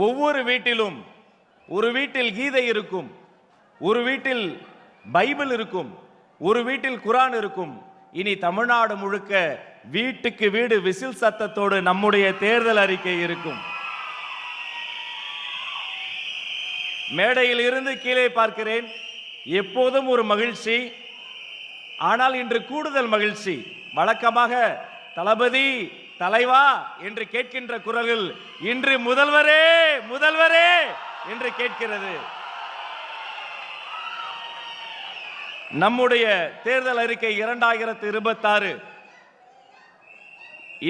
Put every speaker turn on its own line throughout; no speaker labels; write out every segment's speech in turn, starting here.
ஒவ்வொரு வீட்டிலும் ஒரு வீட்டில் கீதை இருக்கும், ஒரு வீட்டில் பைபிள் இருக்கும், ஒரு வீட்டில் குரான் இருக்கும். இனி தமிழ்நாடு முழுக்க வீட்டுக்கு வீடு விசில் சத்தத்தோடு நம்முடைய தேர்தல் அறிக்கை இருக்கும். மேடையில் இருந்து கீழே பார்க்கிறேன், எப்போதும் ஒரு மகிழ்ச்சி, ஆனால் இன்று கூடுதல் மகிழ்ச்சி. வழக்கமாக தளபதி தலைவா என்று கேட்கின்ற குரல்கள் இன்று முதல்வரே முதல்வரே என்று கேட்கிறது. நம்முடைய தேர்தல் அறிக்கை 2026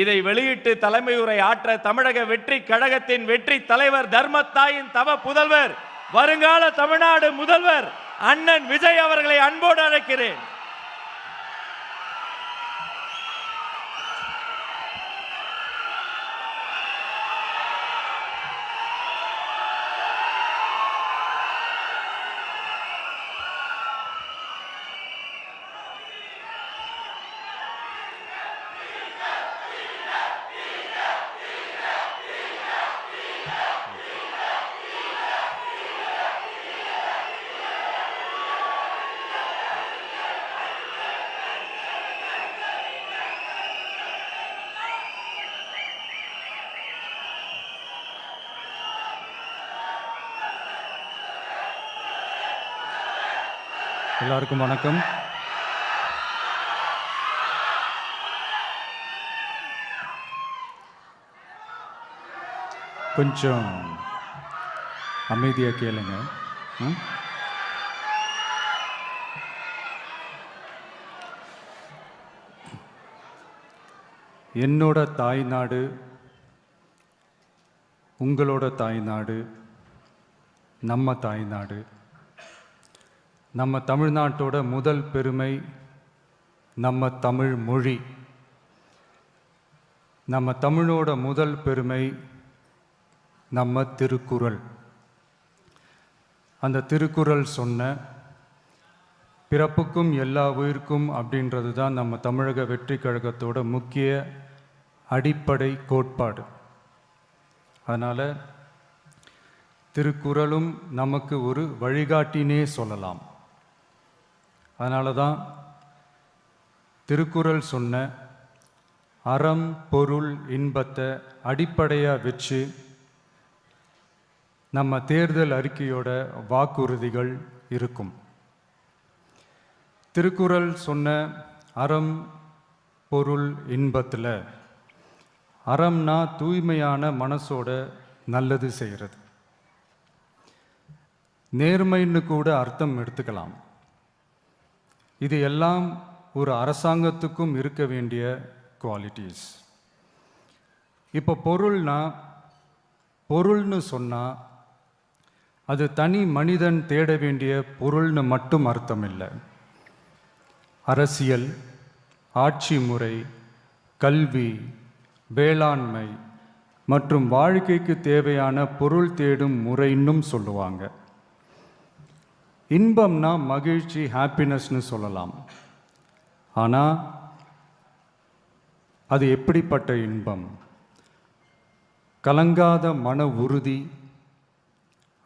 இதை வெளியிட்டு தலைமையுரை ஆற்ற தமிழக வெற்றி கழகத்தின் வெற்றி தலைவர் தர்மத்தாயின் தவ புதல்வர் வருங்கால தமிழ்நாடு முதல்வர் அண்ணன் விஜய் அவர்களை அன்போடு அழைக்கிறேன்.
எல்லாருக்கும் வணக்கம். கொஞ்சம் அமைதியா கேளுங்க. என்னோட தாய்நாடு, உங்களோட தாய்நாடு, நம்ம தாய்நாடு, நம்ம தமிழ்நாட்டோட முதல் பெருமை நம்ம தமிழ் மொழி. நம்ம தமிழோட முதல் பெருமை நம்ம திருக்குறள். அந்த திருக்குறள் சொன்ன பிறப்புக்கும் எல்லா உயிர்க்கும் அப்படின்றது தான் நம்ம தமிழக வெற்றி கழகத்தோட முக்கிய அடிப்படை கோட்பாடு. அதனால் திருக்குறளும் நமக்கு ஒரு வழிகாட்டினே சொல்லலாம். அதனால தான் திருக்குறள் சொன்ன அறம் பொருள் இன்பத்தை அடிப்படையாக வச்சு நம்ம தேர்தல் அறிக்கையோட வாக்குறுதிகள் இருக்கும். திருக்குறள் சொன்ன அறம் பொருள் இன்பத்தில் அறம்னா தூய்மையான மனசோட நல்லது செய்கிறது. நேர்மைன்னு கூட அர்த்தம் எடுத்துக்கலாம். இது எல்லாம் ஒரு அரசாங்கத்துக்கும் இருக்க வேண்டிய குவாலிட்டிஸ். இப்போ பொருள்னு சொன்னால் அது தனி மனிதன் தேட வேண்டிய பொருள்னு மட்டும் அர்த்தம் இல்லை. அரசியல், ஆட்சி முறை, கல்வி, வேளாண்மை மற்றும் வாழ்க்கைக்கு தேவையான பொருள் தேடும் முறைன்னும் சொல்லுவாங்க. இன்பம்னா மகிழ்ச்சி, ஹாப்பினஸ்னு சொல்லலாம். ஆனால் அது எப்படிப்பட்ட இன்பம்? கலங்காத மன உறுதி,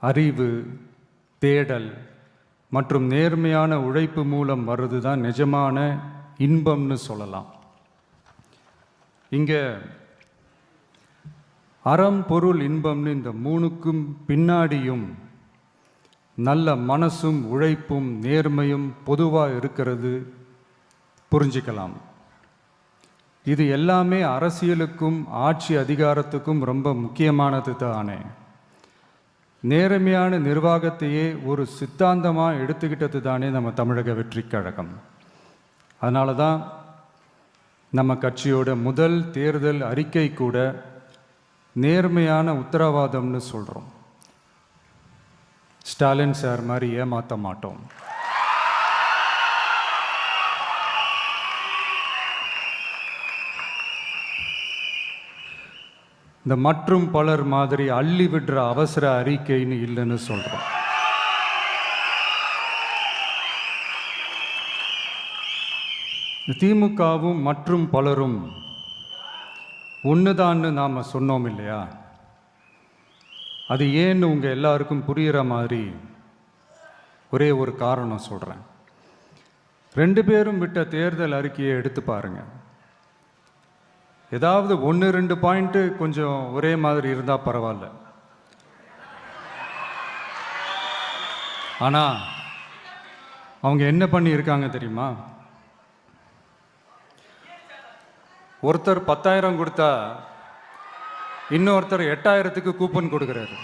அறிவு, தேடல் மற்றும் நேர்மையான உழைப்பு மூலம் வர்றது தான் நிஜமான இன்பம்னு சொல்லலாம். இங்கே அறம் பொருள் இன்பம்னு இந்த மூணுக்கும் பின்னாடியும் நல்ல மனசும் உழைப்பும் நேர்மையும் பொதுவாக இருக்கிறது புரிஞ்சிக்கலாம். இது எல்லாமே அரசியலுக்கும் ஆட்சி அதிகாரத்துக்கும் ரொம்ப முக்கியமானது தானே. நேர்மையான நிர்வாகத்தையே ஒரு சித்தாந்தமாக எடுத்துக்கிட்டது தானே நம்ம தமிழக வெற்றி கழகம். அதனால தான் நம்ம கட்சியோட முதல் தேர்தல் அறிக்கை கூட நேர்மையான உத்தரவாதம்னு சொல்கிறோம். ஸ்டாலின் சார் மாதிரி ஏமாற்ற மாட்டோம். இந்த மற்றும் பலர் மாதிரி அள்ளி விடுற அவசர அறிக்கைன்னு இல்லைன்னு சொல்கிறோம். திமுகவும் மற்றும் பலரும் ஒன்றுதான்னு நாம் சொன்னோம் இல்லையா? அது ஏன்னு உங்கள் எல்லாருக்கும் புரிகிற மாதிரி ஒரே ஒரு காரணம் சொல்கிறேன். 2 பேரும் விட்ட தேர்தல் அறிக்கையை எடுத்து பாருங்க. ஏதாவது 1-2 பாயிண்ட்டு கொஞ்சம் ஒரே மாதிரி இருந்தால் பரவாயில்ல. ஆனால் அவங்க என்ன பண்ணியிருக்காங்க தெரியுமா? ஒருத்தர் 10,000 கொடுத்தா இன்னொருத்தர் 8,000க்கு கூப்பன் கொடுக்குறாரு.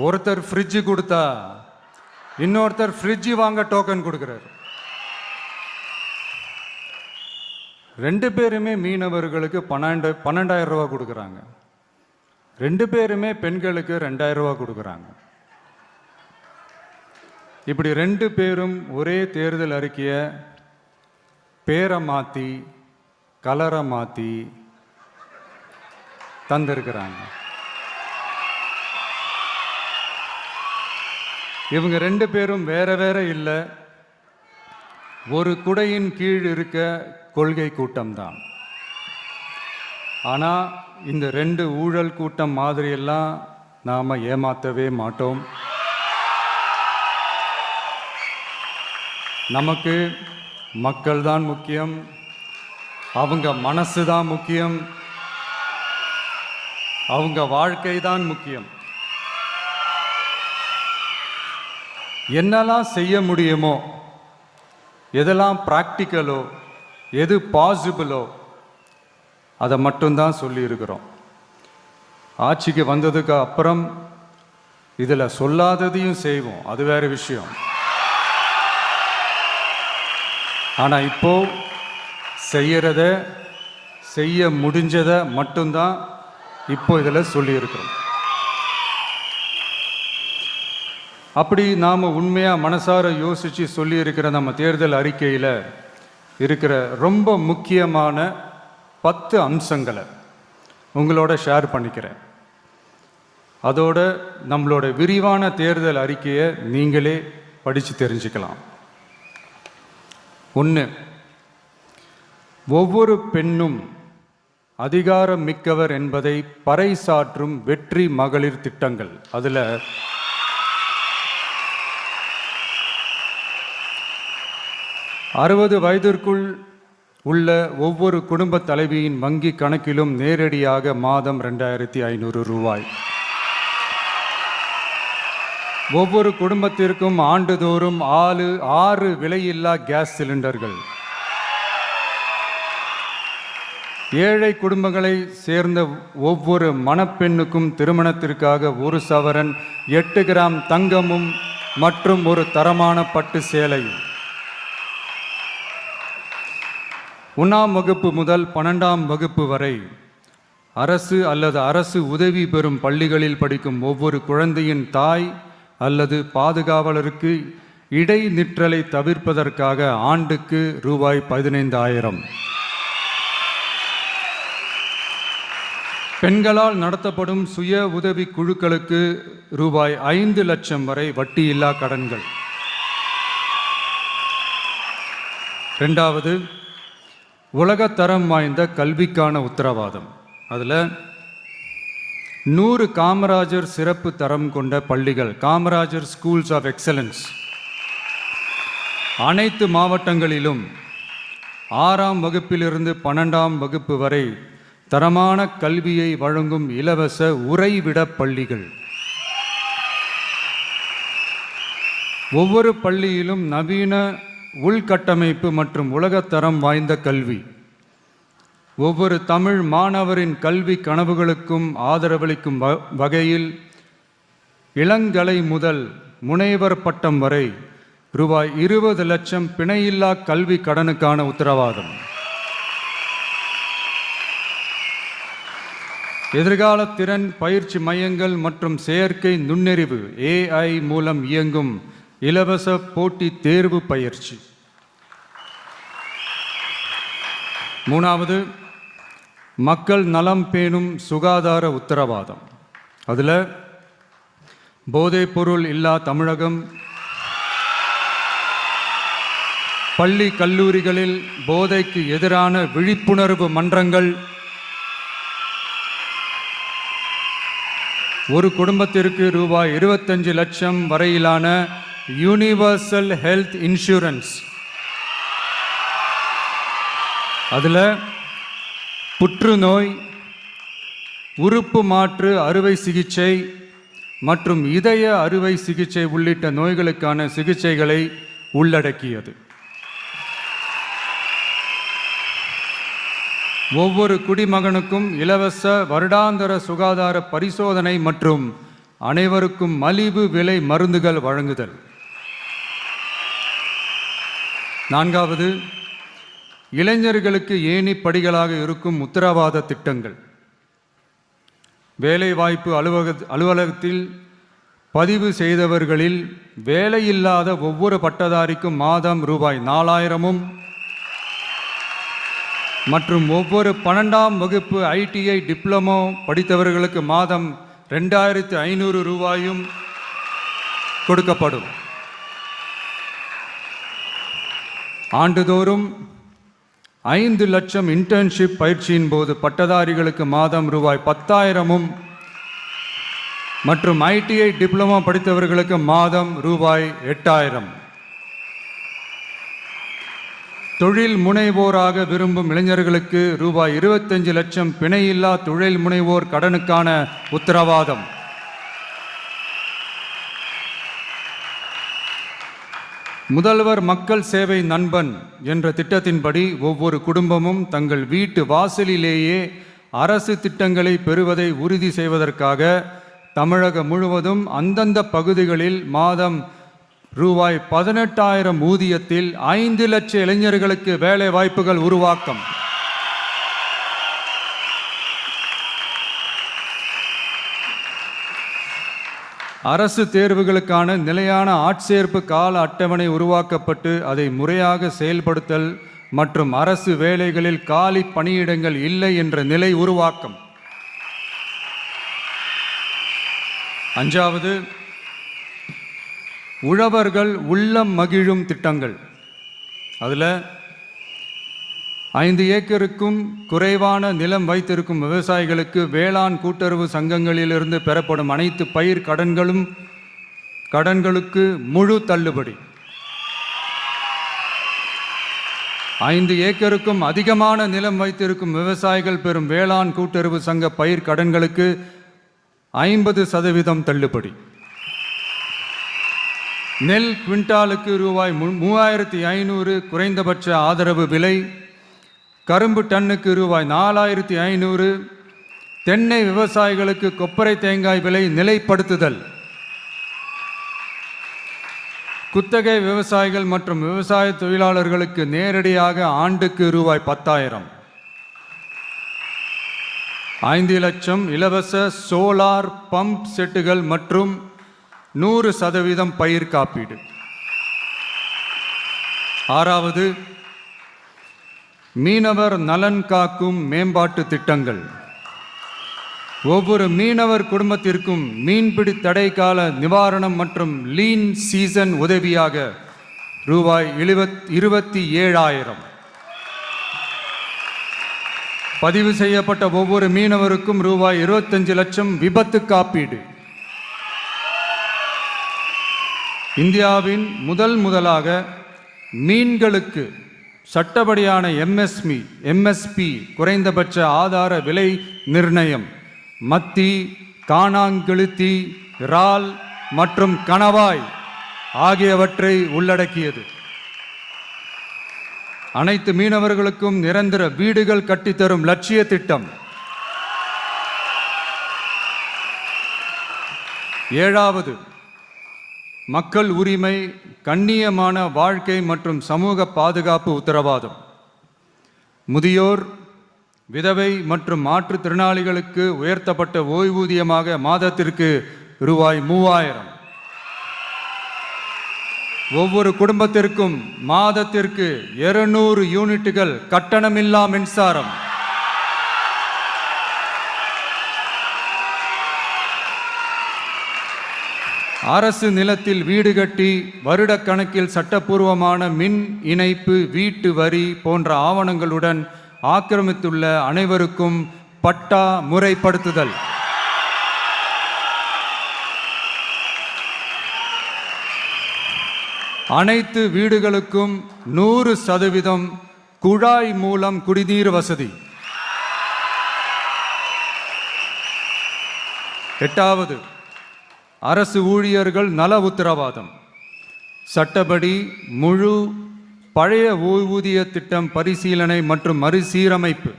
ஒருத்தர் ஃப்ரிட்ஜு கொடுத்தா இன்னொருத்தர் ஃப்ரிட்ஜு வாங்க டோக்கன் கொடுக்குறாரு. 2 பேருமே மீனவர்களுக்கு 12,000 ரூபா கொடுக்குறாங்க. 2 பேருமே பெண்களுக்கு 2,000 ரூபா கொடுக்குறாங்க. இப்படி 2 பேரும் ஒரே தேர்தல் அறிக்கையை பேரை மாற்றி கலரை மாற்றி தந்திருக்கிறாங்க. இவங்க 2 பேரும் வேற வேற இல்லை, ஒரு குடையின் கீழ் இருக்க கொள்கை கூட்டம்தான். ஆனால் இந்த 2 ஊழல் கூட்டம் மாதிரியெல்லாம் நாம் ஏமாற்றவே மாட்டோம். நமக்கு மக்கள் தான் முக்கியம், அவங்க மனசு தான் முக்கியம், அவங்க வாழ்க்கை தான் முக்கியம். என்னெல்லாம் செய்ய முடியுமோ, எதெல்லாம் ப்ராக்டிக்கலோ, எது பாசிபிளோ அதை மட்டும்தான் சொல்லியிருக்கிறோம். ஆட்சிக்கு வந்ததுக்கு அப்புறம் இதில் சொல்லாததையும் செய்வோம், அது வேற விஷயம். ஆனால் இப்போ செய்யறத செய்ய முடிஞ்சதை மட்டும்தான் இப்போ இதில் சொல்லியிருக்கிறோம். அப்படி நாம் உண்மையாக மனசார யோசித்து சொல்லியிருக்கிற நம்ம தேர்தல் அறிக்கையில் இருக்கிற ரொம்ப முக்கியமான 10 அம்சங்களை உங்களோட ஷேர் பண்ணிக்கிறேன். அதோட நம்மளோட விரிவான தேர்தல் அறிக்கையை நீங்களே படித்து தெரிஞ்சுக்கலாம். 1, ஒவ்வொரு பெண்ணும் அதிகாரம் மிக்கவர் என்பதை பறைசாற்றும் வெற்றி மகளிர் திட்டங்கள். அதில் 60 வயதிற்குள் உள்ள ஒவ்வொரு குடும்ப தலைவியின் வங்கி கணக்கிலும் நேரடியாக மாதம் 2,500 ரூபாய். ஒவ்வொரு குடும்பத்திற்கும் ஆண்டுதோறும் 6 விலையில்லா கேஸ் சிலிண்டர்கள். ஏழை குடும்பங்களை சேர்ந்த ஒவ்வொரு மணப்பெண்ணுக்கும் திருமணத்திற்காக 1 சவரன் 8 கிராம் தங்கமும் மற்றும் ஒரு தரமான பட்டு சேலையும். 1ஆம் வகுப்பு முதல் 12ஆம் வகுப்பு வரை அரசு அல்லது அரசு உதவி பெறும் பள்ளிகளில் படிக்கும் ஒவ்வொரு குழந்தையின் தாய் அல்லது பாதுகாவலருக்கு இடைநிற்றலை தவிர்ப்பதற்காக ஆண்டுக்கு ரூபாய் 15,000. பெண்களால் நடத்தப்படும் சுய உதவி குழுக்களுக்கு ரூபாய் 5 லட்சம் வரை வட்டியில்லா கடன்கள். 2வது, உலகத்தரம் வாய்ந்த கல்விக்கான உத்தரவாதம். அதில் 100 காமராஜர் சிறப்பு தரம் கொண்ட பள்ளிகள், காமராஜர் ஸ்கூல்ஸ் ஆஃப் எக்ஸலன்ஸ், அனைத்து மாவட்டங்களிலும் 6ஆம் வகுப்பிலிருந்து 12ஆம் வகுப்பு வரை தரமான கல்வியை வழங்கும் இலவச உறைவிட பள்ளிகள். ஒவ்வொரு பள்ளியிலும் நவீன உள்கட்டமைப்பு மற்றும் உலகத்தரம் வாய்ந்த கல்வி. ஒவ்வொரு தமிழ் மாணவரின் கல்வி கனவுகளுக்கும் ஆதரவளிக்கும் வகையில் இளங்கலை முதல் முனைவர் பட்டம் வரை ரூபாய் 20 லட்சம் பிணையில்லா கல்வி கடனுக்கான உத்தரவாதம். எதிர்கால திறன் பயிற்சி மையங்கள் மற்றும் செயற்கை நுண்ணறிவு AI மூலம் இயங்கும் இலவச போட்டி தேர்வு பயிற்சி. 3வது, மக்கள் நலம் பேணும் சுகாதார உத்தரவாதம். அதில் போதைப்பொருள் இல்லா தமிழகம், பள்ளி கல்லூரிகளில் போதைக்கு எதிரான விழிப்புணர்வு மன்றங்கள், ஒரு குடும்பத்திற்கு ரூபாய் 25 லட்சம் வரையிலான யூனிவர்சல் ஹெல்த் இன்சூரன்ஸ். அதில் புற்றுநோய், உறுப்பு மாற்று அறுவை சிகிச்சை மற்றும் இதய அறுவை சிகிச்சை உள்ளிட்ட நோய்களுக்கான சிகிச்சைகளை உள்ளடக்கியது. ஒவ்வொரு குடிமகனுக்கும் இலவச வருடாந்திர சுகாதார பரிசோதனை மற்றும் அனைவருக்கும் மலிவு விலை மருந்துகள் வழங்குதல். 4வது, இளைஞர்களுக்கு ஏணி படிகளாக இருக்கும் உத்தரவாத திட்டங்கள். வேலைவாய்ப்பு அலுவலகத்தில் பதிவு செய்தவர்களில் வேலையில்லாத ஒவ்வொரு பட்டதாரிக்கும் மாதம் ரூபாய் 4000 மற்றும் ஒவ்வொரு 12ஆம் வகுப்பு ITI டிப்ளமோ படித்தவர்களுக்கு மாதம் 2500 ரூபாயும் கொடுக்கப்படும். ஆண்டுதோறும் 5 லட்சம் இன்டர்ன்ஷிப் பயிற்சியின் போது பட்டதாரிகளுக்கு மாதம் ரூபாய் 10,000 மற்றும் ITI டிப்ளமோ படித்தவர்களுக்கு மாதம் ரூபாய் 8,000. தொழில் முனைவோராக விரும்பும் இளைஞர்களுக்கு ரூபாய் 25 லட்சம் பிணையில்லா தொழில் முனைவோர் கடனுக்கான உத்தரவாதம். முதல்வர் மக்கள் சேவை நண்பன் என்ற திட்டத்தின்படி ஒவ்வொரு குடும்பமும் தங்கள் வீட்டு வாசலிலேயே அரசு திட்டங்களை பெறுவதை உறுதி செய்வதற்காக தமிழகம் முழுவதும் அந்தந்த பகுதிகளில் மாதம் ரூபாய் 18,000 ஊதியத்தில் 5 லட்சம் இளைஞர்களுக்கு வேலை வாய்ப்புகள் உருவாக்கம். அரசு தேர்வுகளுக்கான நிலையான ஆட்சேர்ப்பு கால அட்டவணை உருவாக்கப்பட்டு அதை முறையாக செயல்படுத்தல் மற்றும் அரசு வேலைகளில் காலி பணியிடங்கள் இல்லை என்ற நிலை உருவாக்கம். 5வது, உழவர்கள் உள்ளம் மகிழும் திட்டங்கள். அதில் 5 ஏக்கருக்கும் குறைவான நிலம் வைத்திருக்கும் விவசாயிகளுக்கு வேளாண் கூட்டுறவு சங்கங்களிலிருந்து பெறப்படும் அனைத்து பயிர் கடன்களுக்கு முழு தள்ளுபடி. 5 ஏக்கருக்கும் அதிகமான நிலம் வைத்திருக்கும் விவசாயிகள் பெறும் வேளாண் கூட்டுறவு சங்க பயிர் கடன்களுக்கு 50% தள்ளுபடி. நெல் குவிண்டாலுக்கு ரூபாய் 3,500 குறைந்தபட்ச ஆதரவு விலை. கரும்பு டன்னுக்கு ரூபாய் 4,500. தென்னை விவசாயிகளுக்கு கொப்பரை தேங்காய் விலை நிலைப்படுத்துதல். குத்தகை விவசாயிகள் மற்றும் விவசாய தொழிலாளர்களுக்கு நேரடியாக ஆண்டுக்கு ரூபாய் 10,000. 5 லட்சம் இலவச சோலார் பம்ப் செட்டுகள் மற்றும் 100% பயிர் காப்பீடு. 6வது, மீனவர் நலன் காக்கும் மேம்பாட்டு திட்டங்கள். ஒவ்வொரு மீனவர் குடும்பத்திற்கும் மீன்பிடி தடை கால நிவாரணம் மற்றும் லீன் சீசன் உதவியாக ரூபாய் 27,000. பதிவு செய்யப்பட்ட ஒவ்வொரு மீனவருக்கும் ரூபாய் 25 லட்சம் விபத்து காப்பீடு. இந்தியாவின் முதலாக மீன்களுக்கு சட்டப்படியான MSP குறைந்தபட்ச ஆதார விலை நிர்ணயம் மத்தி, காணாங்கெழுத்தி, இறால் மற்றும் கணவாய் ஆகியவற்றை உள்ளடக்கியது. அனைத்து மீனவர்களுக்கும் நிரந்தர வீடுகள் கட்டித்தரும் லட்சிய திட்டம். 7வது, மக்கள் உரிமை, கண்ணியமான வாழ்க்கை மற்றும் சமூக பாதுகாப்பு உத்தரவாதம். முதியோர், விதவை மற்றும் மாற்றுத்திறனாளிகளுக்கு உயர்த்தப்பட்ட ஓய்வூதியமாக மாதத்திற்கு ரூபாய் 3,000. ஒவ்வொரு குடும்பத்திற்கும் மாதத்திற்கு 200 யூனிட்டுகள் கட்டணமில்லா மின்சாரம். அரசு நிலத்தில் வீடு கட்டி வருடக்கணக்கில் சட்டப்பூர்வமான மின் இணைப்பு, வீட்டு வரி போன்ற ஆவணங்களுடன் ஆக்கிரமித்துள்ள அனைவருக்கும் பட்டா முறைப்படுத்துதல். அனைத்து வீடுகளுக்கும் 100% குழாய் மூலம் குடிநீர் வசதி. 8வது, அரசு ஊழியர்கள் நல உத்தரவாதம். சட்டப்படி முழு பழைய ஓய்வூதிய திட்டம் பரிசீலனை மற்றும் மறுசீரமைப்பு.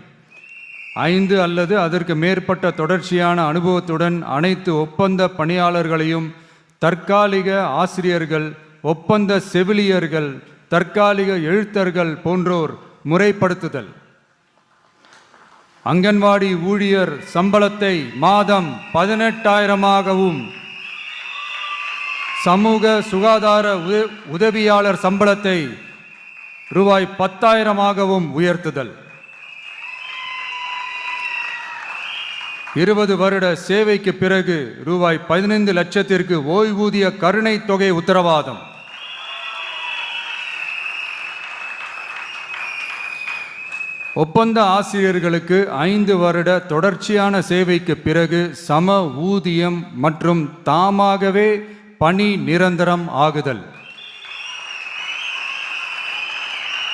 5 அல்லது அதற்கு மேற்பட்ட தொடர்ச்சியான அனுபவத்துடன் அனைத்து ஒப்பந்த பணியாளர்களையும் தற்காலிக ஆசிரியர்கள், ஒப்பந்த செவிலியர்கள், தற்காலிக எழுத்தர்கள் போன்றோர் முறைப்படுத்துதல். அங்கன்வாடி ஊழியர் சம்பளத்தை மாதம் 18,000ஆகவும், சமூக சுகாதார உதவியாளர் சம்பளத்தை ரூபாய் 10,000ஆகவும் உயர்த்துதல். 20 வருட சேவைக்கு பிறகு ரூபாய் 15 லட்சத்திற்கு ஓய்வூதிய கருணை தொகை உத்தரவாதம். ஒப்பந்த ஆசிரியர்களுக்கு 5 வருட தொடர்ச்சியான சேவைக்கு பிறகு சம ஊதியம் மற்றும் தாமாகவே பணி நிரந்தரம் ஆகுதல்.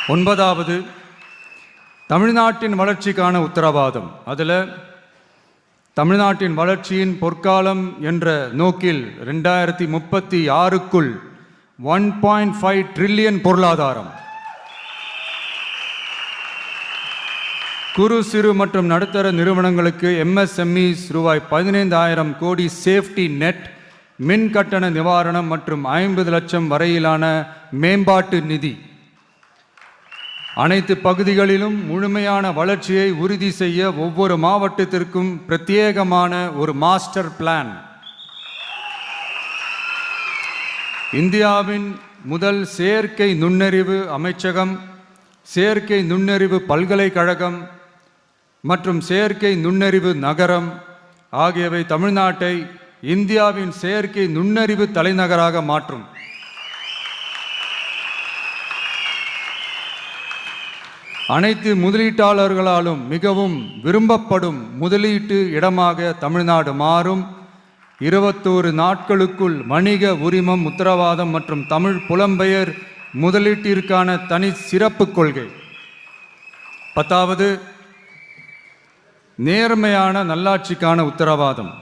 9வது, தமிழ்நாட்டின் வளர்ச்சிக்கான உத்தரவாதம். அதில் தமிழ்நாட்டின் வளர்ச்சியின் பொற்காலம் என்ற நோக்கில் 2036க்குள் 1.5 ட்ரில்லியன் பொருளாதாரம், குறு சிறு மற்றும் நடுத்தர நிறுவனங்களுக்கு MSMEs ரூபாய் 15,000 கோடி சேஃப்டி நெட், மின் கட்டண நிவாரணம் மற்றும் 50 லட்சம் வரையிலான மேம்பாட்டு நிதி. அனைத்து பகுதிகளிலும் முழுமையான வளர்ச்சியை உறுதி செய்ய ஒவ்வொரு மாவட்டத்திற்கும் பிரத்யேகமான ஒரு மாஸ்டர் பிளான். இந்தியாவின் முதல் செயற்கை நுண்ணறிவு அமைச்சகம், செயற்கை நுண்ணறிவு பல்கலைக்கழகம் மற்றும் செயற்கை நுண்ணறிவு நகரம் ஆகியவை தமிழ்நாட்டை இந்தியாவின் செயற்கை நுண்ணறிவு தலைநகராக மாற்றும். அனைத்து முதலீட்டாளர்களாலும் மிகவும் விரும்பப்படும் முதலீட்டு இடமாக தமிழ்நாடு மாறும். 21 நாட்களுக்குள் வணிக உரிமம் உத்தரவாதம் மற்றும் தமிழ் புலம்பெயர் முதலீட்டிற்கான தனி சிறப்பு கொள்கை. 10வது, நேர்மையான நல்லாட்சிக்கான உத்தரவாதம்.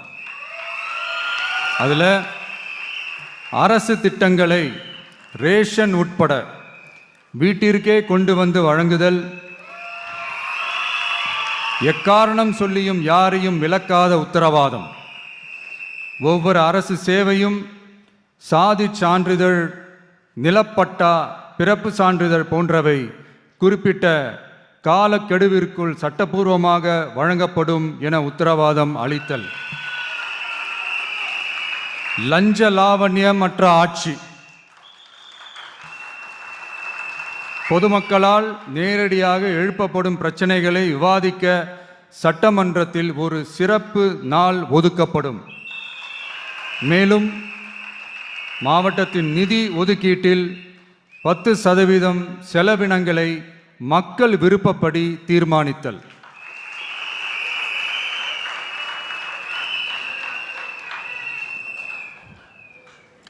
அதில் அரசு திட்டங்களை ரேஷன் உட்பட வீட்டிற்கே கொண்டு வந்து வழங்குதல், எக்காரணம் சொல்லியும் யாரையும் விலக்காத உத்தரவாதம். ஒவ்வொரு அரசு சேவையும் சாதி சான்றிதழ், நிலப்பட்டா, பிறப்பு சான்றிதழ் போன்றவை குறிப்பிட்ட காலக்கெடுவிற்குள் சட்டப்பூர்வமாக வழங்கப்படும் என உத்தரவாதம் அளித்தல். லஞ்ச லாவண்யமற்ற ஆட்சி. பொதுமக்களால் நேரடியாக எழுப்பப்படும் பிரச்சனைகளை விவாதிக்க சட்டமன்றத்தில் ஒரு சிறப்பு நாள் ஒதுக்கப்படும். மேலும் மாவட்டத்தின் நிதி ஒதுக்கீட்டில் 10% செலவினங்களை மக்கள் விருப்பப்படி தீர்மானித்தல்.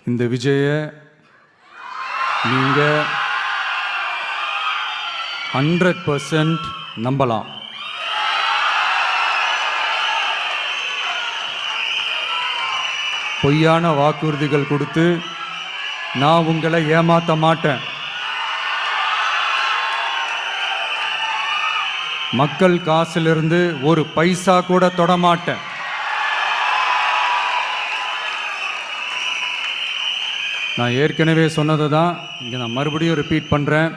இந்த விஜய நீங்க 100% நம்பலாம். பொய்யான வாக்குறுதிகள் கொடுத்து நான் உங்களை ஏமாற்ற மாட்டேன். மக்கள் காசிலிருந்து ஒரு பைசா கூட தொடமாட்டேன். நான் ஏற்கனவே சொன்னதை தான் இங்கே நான் மறுபடியும் ரிப்பீட் பண்ணுறேன்.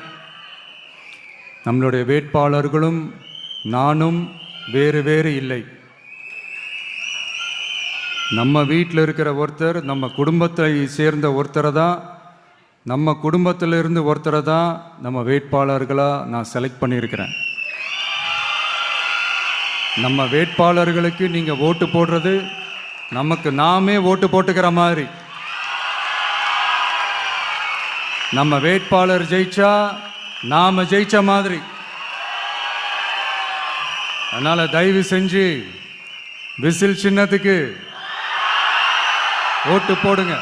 நம்மளுடைய வேட்பாளர்களும் நானும் வேறு வேறு இல்லை. நம்ம வீட்டில் இருக்கிற ஒருத்தர், நம்ம குடும்பத்தை சேர்ந்த ஒருத்தரை தான், நம்ம குடும்பத்திலிருந்து ஒருத்தரை தான் நம்ம வேட்பாளர்களாக நான் செலக்ட் பண்ணியிருக்கிறேன். நம்ம வேட்பாளர்களுக்கு நீங்கள் ஓட்டு போடுறது நமக்கு நாமே ஓட்டு போட்டுக்கிற மாதிரி. நம்ம வேட்பாளர் ஜெயிச்சா நாம ஜெயிச்ச மாதிரி. அதனால தயவு செஞ்சு விசில் சின்னத்துக்கு ஓட்டு போடுங்க.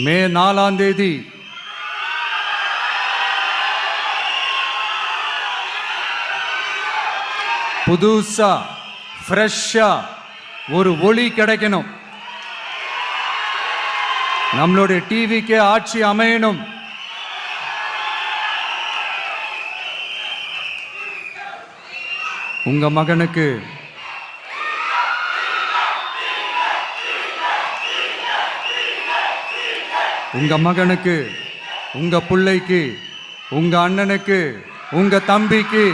மே 4ஆம் தேதி புதுசா ஃப்ரெஷ்ஷா ஒரு ஒளி கிடைக்கணும். நம்மளுடைய டிவிக்கு ஆட்சி அமையணும். உங்க மகனுக்கு உங்க பிள்ளைக்கு உங்க அண்ணனுக்கு உங்க தம்பிக்கு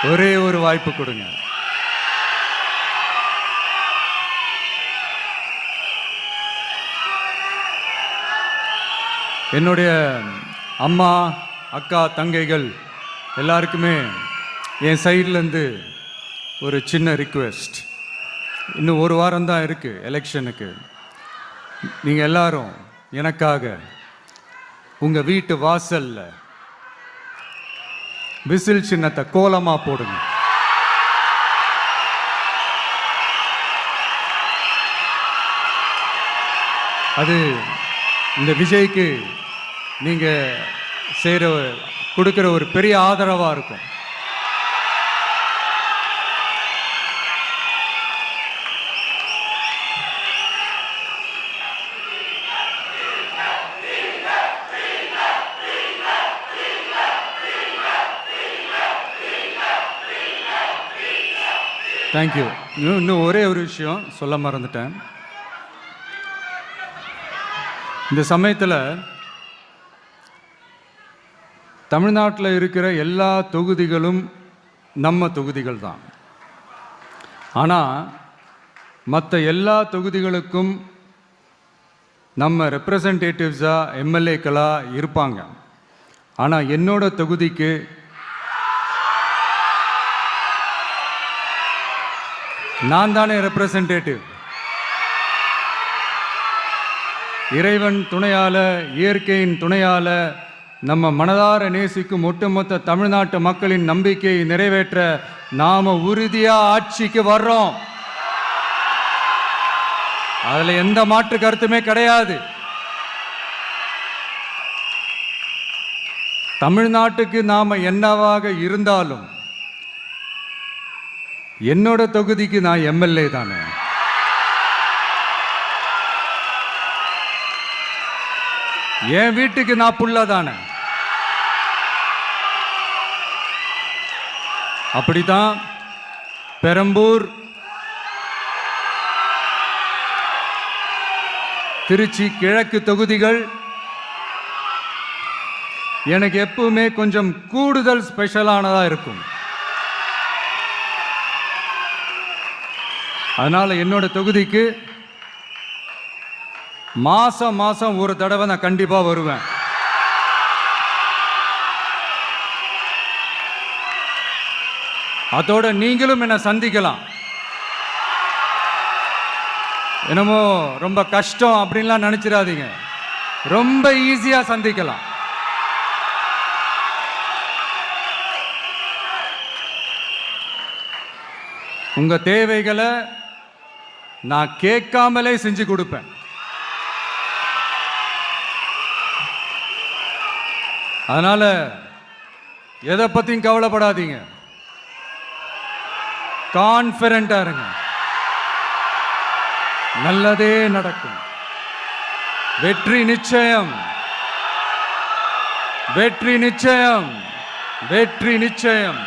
ஒரே ஒரு வாய்ப்பு கொடுங்க. என்னுடைய அம்மா அக்கா தங்கைகள் எல்லாருக்குமே என் சைட்லேருந்து ஒரு சின்ன ரிக்வெஸ்ட். இன்னும் ஒரு வாரம் தான் இருக்குது எலெக்ஷனுக்கு. நீங்கள் எல்லாரும் எனக்காக உங்கள் வீட்டு வாசலில் விசில் சின்னத்தை கோலமாக போடுங்க. அது இந்த விஜய்க்கு நீங்கள் கொடுக்குற ஒரு பெரிய ஆதரவாக இருக்கும். தேங்க்யூ. இன்னும் ஒரே ஒரு விஷயம் சொல்ல மறந்துட்டேன். இந்த சமயத்தில் தமிழ்நாட்டில் இருக்கிற எல்லா தொகுதிகளும் நம்ம தொகுதிகள் தான். ஆனால் மற்ற எல்லா தொகுதிகளுக்கும் நம்ம ரெப்ரசன்டேட்டிவ்ஸாக எம்எல்ஏக்களாக இருப்பாங்க. ஆனால் என்னோட தொகுதிக்கு நான் தானே ரெப்ரசன்டேட்டிவ். இறைவன் துணையால, இயற்கையின் துணையால, நம்ம மனதார நேசிக்கும் ஒட்டுமொத்த தமிழ்நாட்டு மக்களின் நம்பிக்கையை நிறைவேற்ற நாம உறுதியா ஆட்சிக்கு வர்றோம். அதுல எந்த மாற்று கருத்துமே கிடையாது. தமிழ்நாட்டுக்கு நாம என்னவாக இருந்தாலும் என்னோட தொகுதிக்கு நான் எம்எல்ஏ தானே. என் வீட்டுக்கு நான் புள்ள தானே. அப்படித்தான் பெரம்பூர், திருச்சி கிழக்கு தொகுதிகள் எனக்கு எப்பவுமே கொஞ்சம் கூடுதல் ஸ்பெஷலானதா இருக்கும். அதனால என்னோட தொகுதிக்கு மாசம் மாசம் ஒரு தடவை நான் கண்டிப்பா வருவேன். அதோட நீங்களும் என்ன சந்திக்கலாம். என்னமோ ரொம்ப கஷ்டம் அப்படின்லாம் நினைச்சிடாதீங்க. ரொம்ப ஈஸியா சந்திக்கலாம். உங்க தேவைகளை நான் கேட்காமலே செஞ்சு கொடுப்பேன். அதனால எதை பத்தியும் கவலைப்படாதீங்க. கான்ஃபிடென்ட்டா இருங்க. நல்லதே நடக்கும். வெற்றி நிச்சயம், வெற்றி நிச்சயம், வெற்றி நிச்சயம்.